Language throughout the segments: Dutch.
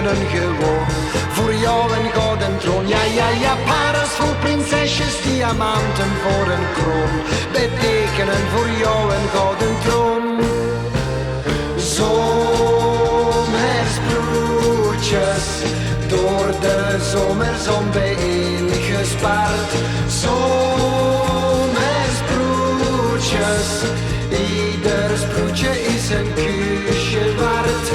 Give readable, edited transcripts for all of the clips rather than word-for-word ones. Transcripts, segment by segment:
betekenen gewoon voor jou een gouden troon. Ja, ja, ja, parels voor prinsesjes, diamanten voor een kroon, betekenen voor jou een gouden troon. Zomersbroodjes, door de zomerzon bijeen gespaard. Zomersbroodjes, ieder sproetje is een kusje waard.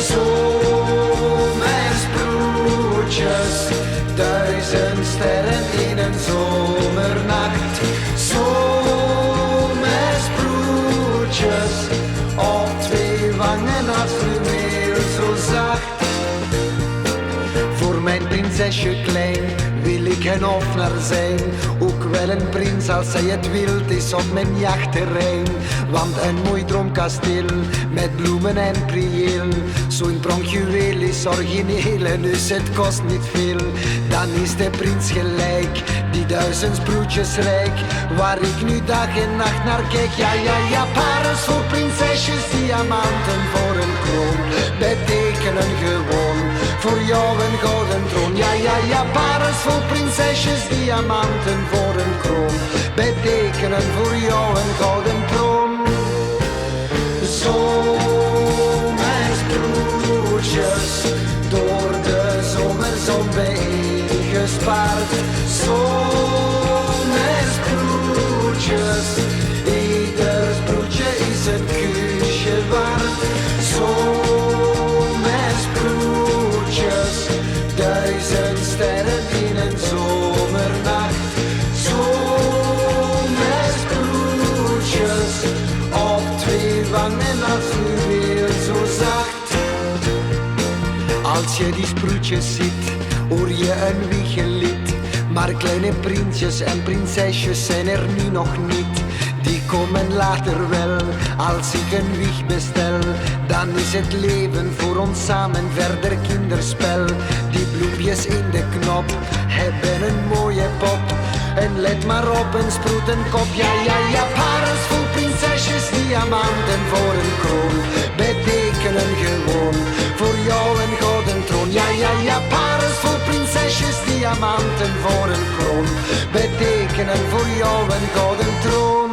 Zomersbroodjes, 1000 sterren in een zomernacht. Zomersbroodjes, op 2 wangen als fluweel zo zacht. Voor mijn prinsesje klein wil ik een hofnar zijn, ook wel een prins als zij het wild is op mijn jachtterrein. Want een mooi droomkasteel met bloemen en priëel, zo'n pronkjuweel is origineel en dus het kost niet veel. Dan is de prins gelijk, die 1000 sproetjes rijk, waar ik nu dag en nacht naar kijk. Ja, ja, ja, parels voor prinsesjes, diamanten voor een kroon, betekenen gewoon voor jou een gouden troon. Ja, ja, ja, parels voor prinsesjes, diamanten voor een kroon, betekenen voor jou een gouden troon. Zomersbroodjes, door de zomerzon bijeen gespaard. Zomersbroodjes, ieder sproetje is een kusje waard. Zomersbroodjes, 1000 sterren in een zomernacht. Zomersbroodjes, op 2 wangen als fluweel zo zacht. Als je die sproetjes ziet, hoor je een wiegelied. Maar kleine prinsjes en prinsesjes zijn er nu nog niet. Die komen later wel, als ik een wieg bestel. Dan is het leven voor ons samen verder kinderspel. Die bloempjes in de knop hebben een mooie pop. En let maar op, een sproetenkop. Ja, ja, ja, parels voor prinsesjes, diamanten voor een kroon, betekenen gewoon voor jou een gouden troon. Ja, ja, ja, parels voor prinsesjes, diamanten voor een kroon, betekenen voor jou een gouden troon.